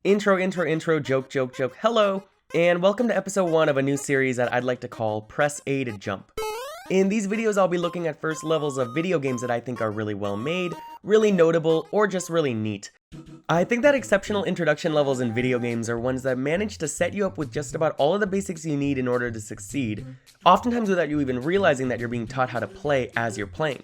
Intro, joke. Hello, and welcome to episode 1 of a new series that I'd like to call Press A to Jump. In these videos, I'll be looking at first levels of video games that I think are really well made, really notable, or just really neat. I think that exceptional introduction levels in video games are ones that manage to set you up with just about all of the basics you need in order to succeed, oftentimes without you even realizing that you're being taught how to play as you're playing.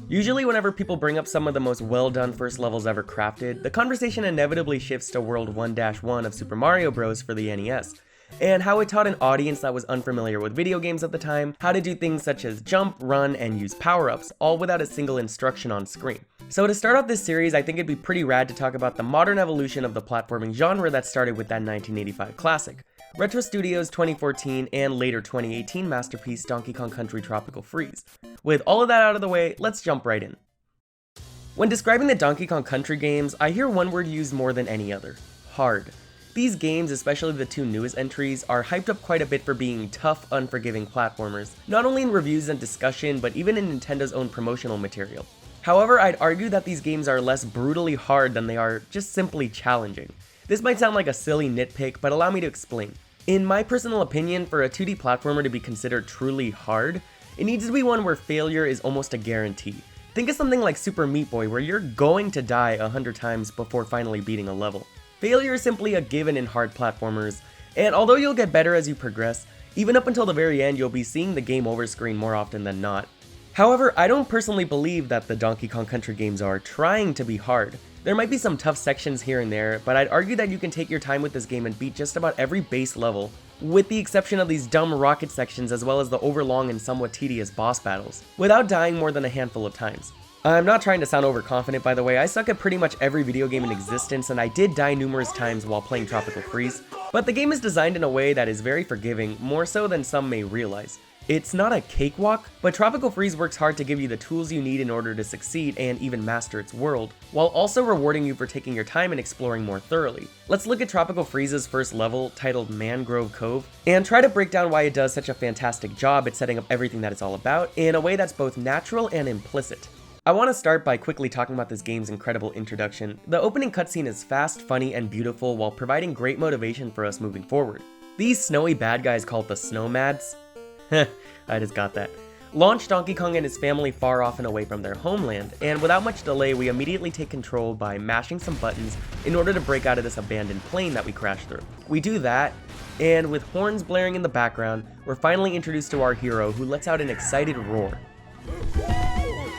Usually whenever people bring up some of the most well-done first levels ever crafted, the conversation inevitably shifts to World 1-1 of Super Mario Bros. For the NES, and how it taught an audience that was unfamiliar with video games at the time how to do things such as jump, run, and use power-ups, all without a single instruction on screen. So to start off this series, I think it'd be pretty rad to talk about the modern evolution of the platforming genre that started with that 1985 classic, Retro Studios' 2014 and later 2018 masterpiece Donkey Kong Country Tropical Freeze. With all of that out of the way, let's jump right in. When describing the Donkey Kong Country games, I hear one word used more than any other: hard. These games, especially the two newest entries, are hyped up quite a bit for being tough, unforgiving platformers, not only in reviews and discussion, but even in Nintendo's own promotional material. However, I'd argue that these games are less brutally hard than they are just simply challenging. This might sound like a silly nitpick, but allow me to explain. In my personal opinion, for a 2D platformer to be considered truly hard, it needs to be one where failure is almost a guarantee. Think of something like Super Meat Boy, where you're going to die 100 times before finally beating a level. Failure is simply a given in hard platformers, and although you'll get better as you progress, even up until the very end you'll be seeing the game over screen more often than not. However, I don't personally believe that the Donkey Kong Country games are trying to be hard. There might be some tough sections here and there, but I'd argue that you can take your time with this game and beat just about every base level, with the exception of these dumb rocket sections as well as the overlong and somewhat tedious boss battles, without dying more than a handful of times. I'm not trying to sound overconfident, by the way. I suck at pretty much every video game in existence, and I did die numerous times while playing Tropical Freeze, but the game is designed in a way that is very forgiving, more so than some may realize. It's not a cakewalk, but Tropical Freeze works hard to give you the tools you need in order to succeed and even master its world, while also rewarding you for taking your time and exploring more thoroughly. Let's look at Tropical Freeze's first level, titled Mangrove Cove, and try to break down why it does such a fantastic job at setting up everything that it's all about in a way that's both natural and implicit. I want to start by quickly talking about this game's incredible introduction. The opening cutscene is fast, funny, and beautiful while providing great motivation for us moving forward. These snowy bad guys called the Snowmads, I just got that, launch Donkey Kong and his family far off and away from their homeland, and without much delay we immediately take control by mashing some buttons in order to break out of this abandoned plane that we crashed through. We do that, and with horns blaring in the background, we're finally introduced to our hero, who lets out an excited roar.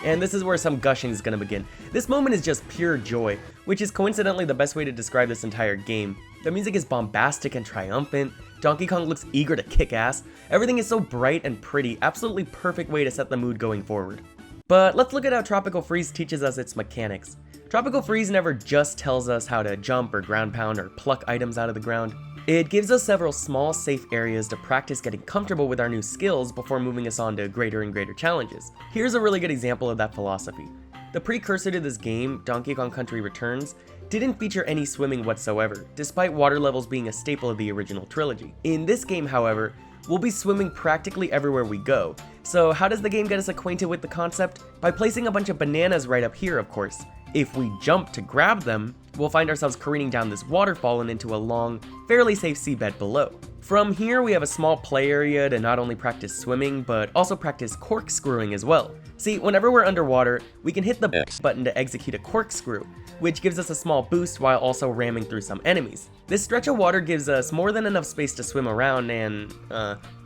And this is where some gushing is going to begin. This moment is just pure joy, which is coincidentally the best way to describe this entire game. The music is bombastic and triumphant, Donkey Kong looks eager to kick ass, everything is so bright and pretty, absolutely perfect way to set the mood going forward. But let's look at how Tropical Freeze teaches us its mechanics. Tropical Freeze never just tells us how to jump or ground pound or pluck items out of the ground. It gives us several small, safe areas to practice getting comfortable with our new skills before moving us on to greater and greater challenges. Here's a really good example of that philosophy. The precursor to this game, Donkey Kong Country Returns, didn't feature any swimming whatsoever, despite water levels being a staple of the original trilogy. In this game, however, we'll be swimming practically everywhere we go. So how does the game get us acquainted with the concept? By placing a bunch of bananas right up here, of course. If we jump to grab them, we'll find ourselves careening down this waterfall and into a long, fairly safe seabed below. From here, we have a small play area to not only practice swimming, but also practice corkscrewing as well. See, whenever we're underwater, we can hit the X button to execute a corkscrew, which gives us a small boost while also ramming through some enemies. This stretch of water gives us more than enough space to swim around and,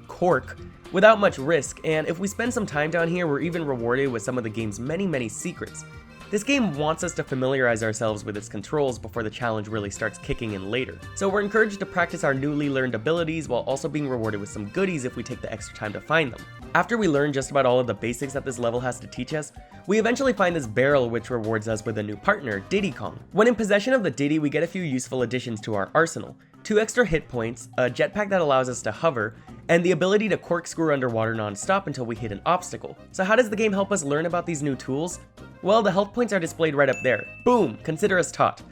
cork, without much risk, and if we spend some time down here, we're even rewarded with some of the game's many secrets. This game wants us to familiarize ourselves with its controls before the challenge really starts kicking in later, so we're encouraged to practice our newly learned abilities while also being rewarded with some goodies if we take the extra time to find them. After we learn just about all of the basics that this level has to teach us, we eventually find this barrel which rewards us with a new partner, Diddy Kong. When in possession of the Diddy, we get a few useful additions to our arsenal: 2 extra hit points, a jetpack that allows us to hover, and the ability to corkscrew underwater non-stop until we hit an obstacle. So how does the game help us learn about these new tools? Well, the health points are displayed right up there. Boom! Consider us taught.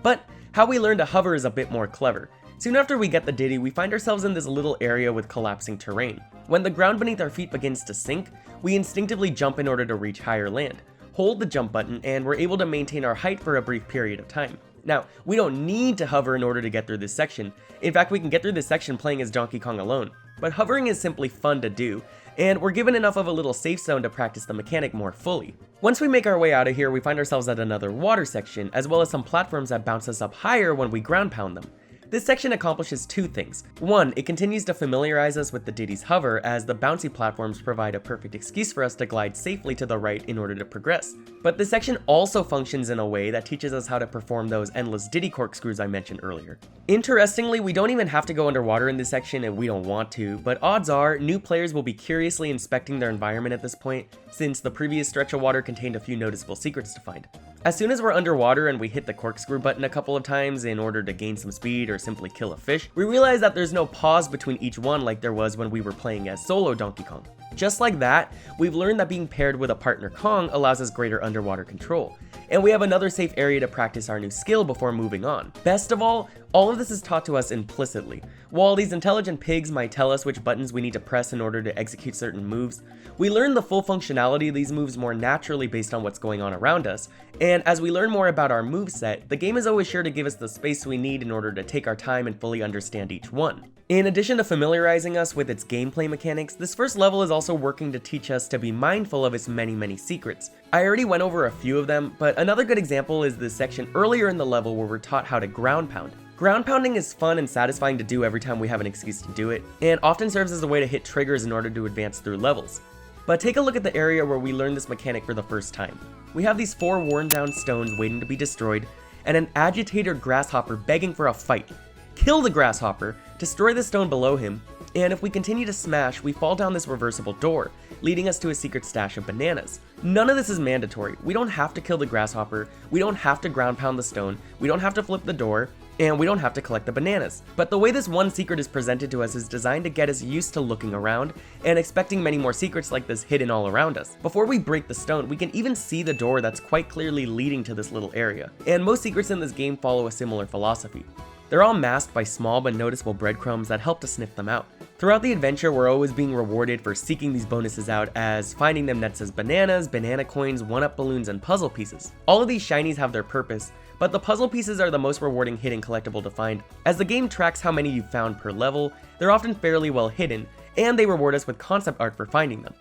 But how we learn to hover is a bit more clever. Soon after we get the Diddy, we find ourselves in this little area with collapsing terrain. When the ground beneath our feet begins to sink, we instinctively jump in order to reach higher land. Hold the jump button, and we're able to maintain our height for a brief period of time. Now, we don't need to hover in order to get through this section. In fact, we can get through this section playing as Donkey Kong alone. But hovering is simply fun to do, and we're given enough of a little safe zone to practice the mechanic more fully. Once we make our way out of here, we find ourselves at another water section, as well as some platforms that bounce us up higher when we ground pound them. This section accomplishes two things. One, it continues to familiarize us with the Diddy's hover, as the bouncy platforms provide a perfect excuse for us to glide safely to the right in order to progress. But this section also functions in a way that teaches us how to perform those endless Diddy corkscrews I mentioned earlier. Interestingly, we don't even have to go underwater in this section if we don't want to, but odds are, new players will be curiously inspecting their environment at this point, since the previous stretch of water contained a few noticeable secrets to find. As soon as we're underwater and we hit the corkscrew button a couple of times in order to gain some speed or simply kill a fish, we realize that there's no pause between each one like there was when we were playing as solo Donkey Kong. Just like that, we've learned that being paired with a partner Kong allows us greater underwater control, and we have another safe area to practice our new skill before moving on. Best of all of this is taught to us implicitly. While these intelligent pigs might tell us which buttons we need to press in order to execute certain moves, we learn the full functionality of these moves more naturally based on what's going on around us, and as we learn more about our moveset, the game is always sure to give us the space we need in order to take our time and fully understand each one. In addition to familiarizing us with its gameplay mechanics, this first level is also working to teach us to be mindful of its many secrets. I already went over a few of them, but another good example is this section earlier in the level where we're taught how to ground pound. Ground pounding is fun and satisfying to do every time we have an excuse to do it, and often serves as a way to hit triggers in order to advance through levels. But take a look at the area where we learn this mechanic for the first time. We have these 4 worn down stones waiting to be destroyed, and an agitator grasshopper begging for a fight. Kill the grasshopper, destroy the stone below him, and if we continue to smash, we fall down this reversible door, leading us to a secret stash of bananas. None of this is mandatory. We don't have to kill the grasshopper, we don't have to ground pound the stone, we don't have to flip the door, and we don't have to collect the bananas. But the way this one secret is presented to us is designed to get us used to looking around and expecting many more secrets like this hidden all around us. Before we break the stone, we can even see the door that's quite clearly leading to this little area. And most secrets in this game follow a similar philosophy. They're all masked by small but noticeable breadcrumbs that help to sniff them out. Throughout the adventure, we're always being rewarded for seeking these bonuses out, as finding them nets as bananas, banana coins, 1-up balloons, and puzzle pieces. All of these shinies have their purpose, but the puzzle pieces are the most rewarding hidden collectible to find. As the game tracks how many you've found per level, they're often fairly well hidden, and they reward us with concept art for finding them.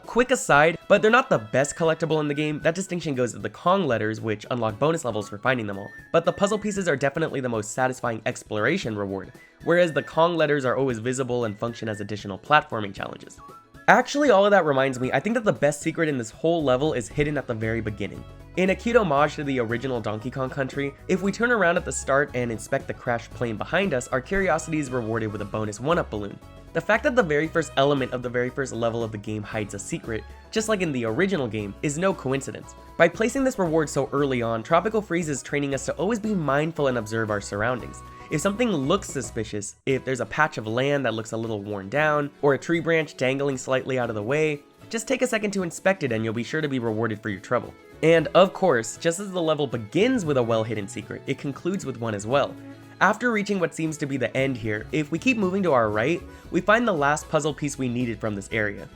Quick aside, but they're not the best collectible in the game. That distinction goes to the Kong letters, which unlock bonus levels for finding them all. But the puzzle pieces are definitely the most satisfying exploration reward, whereas the Kong letters are always visible and function as additional platforming challenges. Actually, all of that reminds me, I think that the best secret in this whole level is hidden at the very beginning. In a cute homage to the original Donkey Kong Country, if we turn around at the start and inspect the crashed plane behind us, our curiosity is rewarded with a bonus 1-up balloon. The fact that the very first element of the very first level of the game hides a secret, just like in the original game, is no coincidence. By placing this reward so early on, Tropical Freeze is training us to always be mindful and observe our surroundings. If something looks suspicious, if there's a patch of land that looks a little worn down, or a tree branch dangling slightly out of the way, just take a second to inspect it and you'll be sure to be rewarded for your trouble. And of course, just as the level begins with a well-hidden secret, it concludes with one as well. After reaching what seems to be the end here, if we keep moving to our right, we find the last puzzle piece we needed from this area.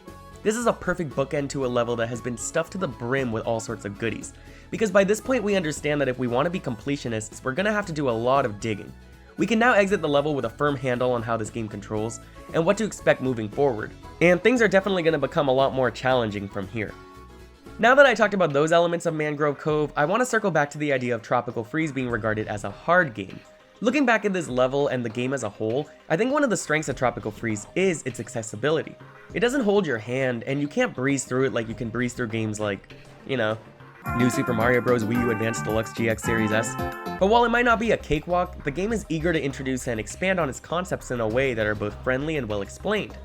This is a perfect bookend to a level that has been stuffed to the brim with all sorts of goodies, because by this point we understand that if we want to be completionists, we're gonna have to do a lot of digging. We can now exit the level with a firm handle on how this game controls, and what to expect moving forward, and things are definitely gonna become a lot more challenging from here. Now that I talked about those elements of Mangrove Cove, I want to circle back to the idea of Tropical Freeze being regarded as a hard game. Looking back at this level and the game as a whole, I think one of the strengths of Tropical Freeze is its accessibility. It doesn't hold your hand, and you can't breeze through it like you can breeze through games like, New Super Mario Bros. Wii U Advanced Deluxe GX Series S. But while it might not be a cakewalk, the game is eager to introduce and expand on its concepts in a way that are both friendly and well explained.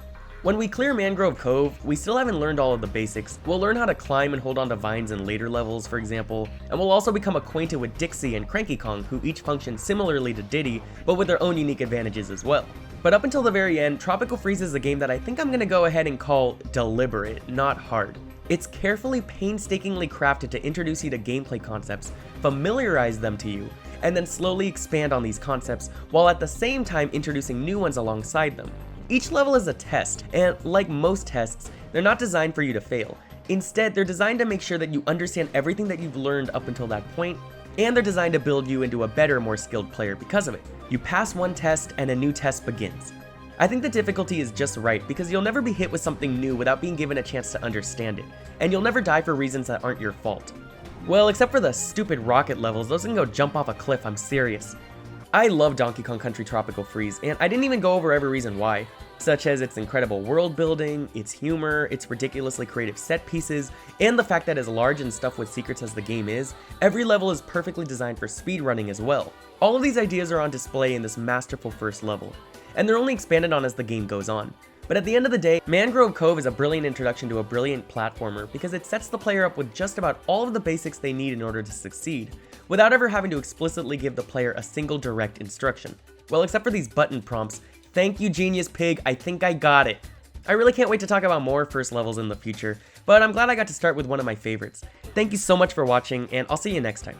When we clear Mangrove Cove, we still haven't learned all of the basics. We'll learn how to climb and hold onto vines in later levels, for example, and we'll also become acquainted with Dixie and Cranky Kong, who each function similarly to Diddy, but with their own unique advantages as well. But up until the very end, Tropical Freeze is a game that I think I'm gonna go ahead and call deliberate, not hard. It's carefully, painstakingly crafted to introduce you to gameplay concepts, familiarize them to you, and then slowly expand on these concepts, while at the same time introducing new ones alongside them. Each level is a test, and like most tests, they're not designed for you to fail. Instead, they're designed to make sure that you understand everything that you've learned up until that point, And they're designed to build you into a better, more skilled player because of it. You pass one test and a new test begins. I think the difficulty is just right because you'll never be hit with something new without being given a chance to understand it, and you'll never die for reasons that aren't your fault. Well, except for the stupid rocket levels, those can go jump off a cliff, I'm serious. I love Donkey Kong Country Tropical Freeze, and I didn't even go over every reason why, such as its incredible world building, its humor, its ridiculously creative set pieces, and the fact that as large and stuffed with secrets as the game is, every level is perfectly designed for speedrunning as well. All of these ideas are on display in this masterful first level, and they're only expanded on as the game goes on. But at the end of the day, Mangrove Cove is a brilliant introduction to a brilliant platformer because it sets the player up with just about all of the basics they need in order to succeed, without ever having to explicitly give the player a single direct instruction. Well, except for these button prompts. Thank you, Genius Pig, I think I got it. I really can't wait to talk about more first levels in the future, but I'm glad I got to start with one of my favorites. Thank you so much for watching, and I'll see you next time.